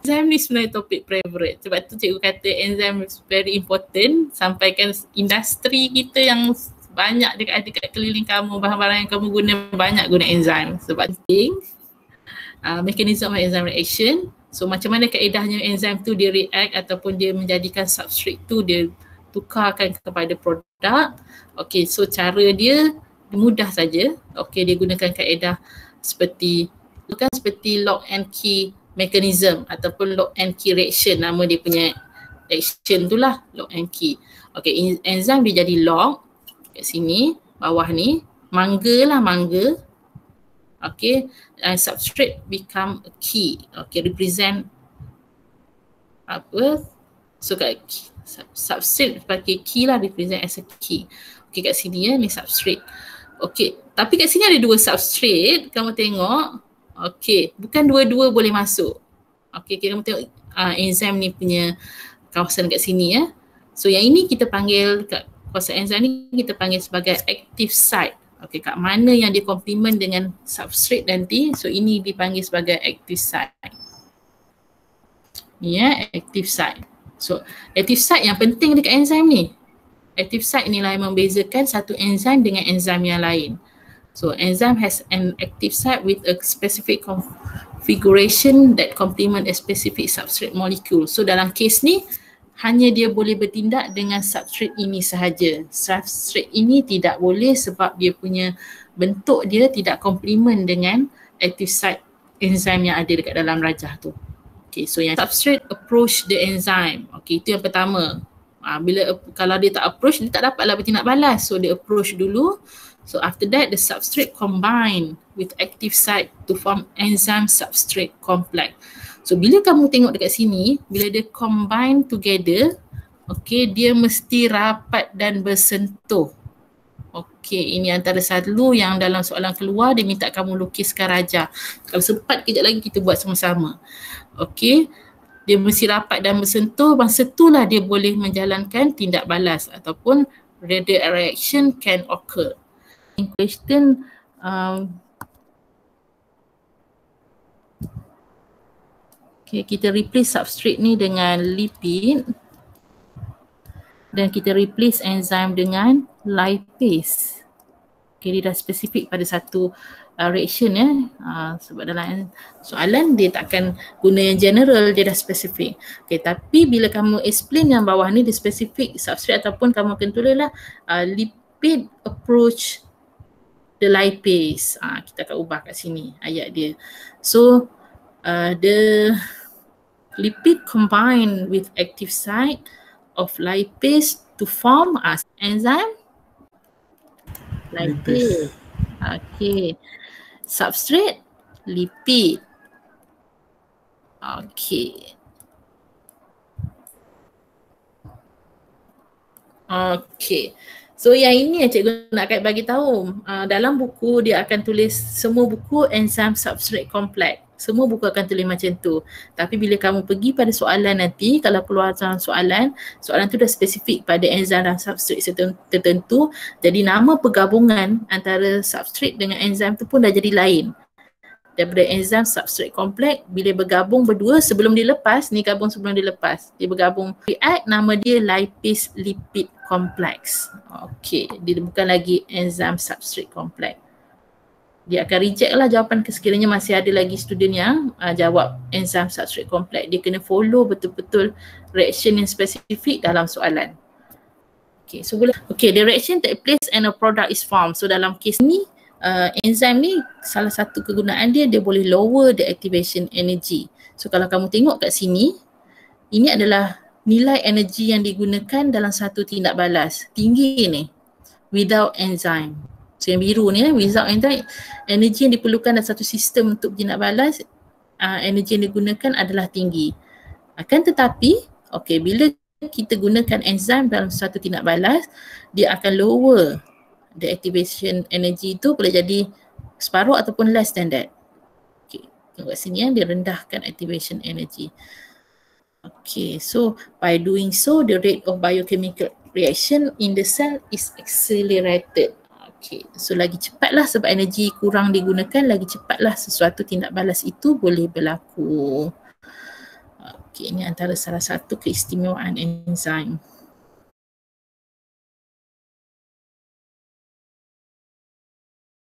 Enzim ni sebenarnya topik favorite. Sebab tu cikgu kata enzim is very important. Sampaikan industri kita yang banyak dekat keliling kamu, bahan-bahan yang kamu guna, banyak guna enzim. Sebab penting mechanism of enzyme reaction. So macam mana kaedahnya enzim tu dia react ataupun dia menjadikan substrate tu dia tukarkan kepada produk. Okay, so cara dia mudah saja. Okay, dia gunakan kaedah seperti lock and key mechanism ataupun lock and key reaction, nama dia punya reaction tu lah, lock and key. Okay, enzim dia jadi lock kat sini, bawah ni, mangga. Okay, and substrate become a key. Okay, represent apa? So kat substrate pakai key lah, represent as a key. Okay, kat sini ni substrate. Okay, tapi kat sini ada dua substrate, kamu tengok. Okay, bukan dua-dua boleh masuk. Okay, kamu tengok enzim ni punya kawasan kat sini ya. So yang ini kita panggil, kat kawasan enzim ni kita panggil sebagai active site. Okay, kat mana yang dia komplement dengan substrate nanti, so ini dipanggil sebagai active site. Ni ya, active site. So active site yang penting dekat enzim ni. Active site inilah yang membezakan satu enzim dengan enzim yang lain. So enzyme has an active site with a specific configuration that complement a specific substrate molecule. So dalam kes ni hanya dia boleh bertindak dengan substrate ini sahaja. Substrate ini tidak boleh sebab dia punya bentuk dia tidak komplement dengan active site enzim yang ada dekat dalam rajah tu. Okay, so yang substrate approach the enzyme. Okay, itu yang pertama. Kalau dia tak approach, dia tak dapatlah bertindak balas. So dia approach dulu. So after that, the substrate combine with active site to form enzyme substrate complex. So bila kamu tengok dekat sini, bila dia combine together, okay, dia mesti rapat dan bersentuh. Okay, ini antara satu yang dalam soalan keluar dia minta kamu lukiskan rajah. Kalau sempat kejap lagi kita buat sama-sama. Okay, dia mesti rapat dan bersentuh, masa itulah dia boleh menjalankan tindak balas ataupun reaction can occur. In question, okay, kita replace substrate ni dengan lipid dan kita replace enzim dengan lipase. Okay, dia dah spesifik pada satu reaction ya. Sebab dalam soalan dia takkan guna yang general, dia dah spesifik. Okay, tapi bila kamu explain yang bawah ni dia spesifik substrate ataupun kamu akan tulislah lipid approach the lipase. Kita akan ubah kat sini ayat dia. So the lipid combine with active site of lipase to form as enzyme lipase. Okay. Substrate lipid. Okay. Okay. So yang ini yang cikgu nak bagi tahu. Dalam buku dia akan tulis semua buku enzyme substrate complex. Semua buku akan tulis macam tu. Tapi bila kamu pergi pada soalan nanti, kalau keluar dalam soalan tu dah spesifik pada enzim dan substrate tertentu. Jadi nama pergabungan antara substrate dengan enzim tu pun dah jadi lain. Daripada enzim substrate complex, bila bergabung berdua sebelum dilepas, ni gabung sebelum dilepas. Dia bergabung react, nama dia lipase lipid complex. Okay, dia bukan lagi enzim substrate complex. Dia akan reject lah jawapan sekiranya masih ada lagi student yang jawab enzim substrate complex. Dia kena follow betul-betul reaction yang spesifik dalam soalan. Okay, so okay, the reaction take place and a product is formed. So dalam kes ni, enzim ni salah satu kegunaan dia, dia boleh lower the activation energy. So kalau kamu tengok kat sini, ini adalah nilai energi yang digunakan dalam satu tindak balas. Tinggi ni, without enzyme. So yang biru ni, without enzyme, energi yang diperlukan dalam satu sistem untuk tindak balas, energi yang digunakan adalah tinggi. Akan tetapi, okay, bila kita gunakan enzim dalam satu tindak balas, dia akan lower the activation energy tu, boleh jadi separuh ataupun less than that. Okay, tengok kat sini dia rendahkan activation energy. Okay, so by doing so, the rate of biochemical reaction in the cell is accelerated. Okay, so lagi cepatlah sebab energi kurang digunakan, lagi cepatlah sesuatu tindak balas itu boleh berlaku. Okey, ini antara salah satu keistimewaan enzim.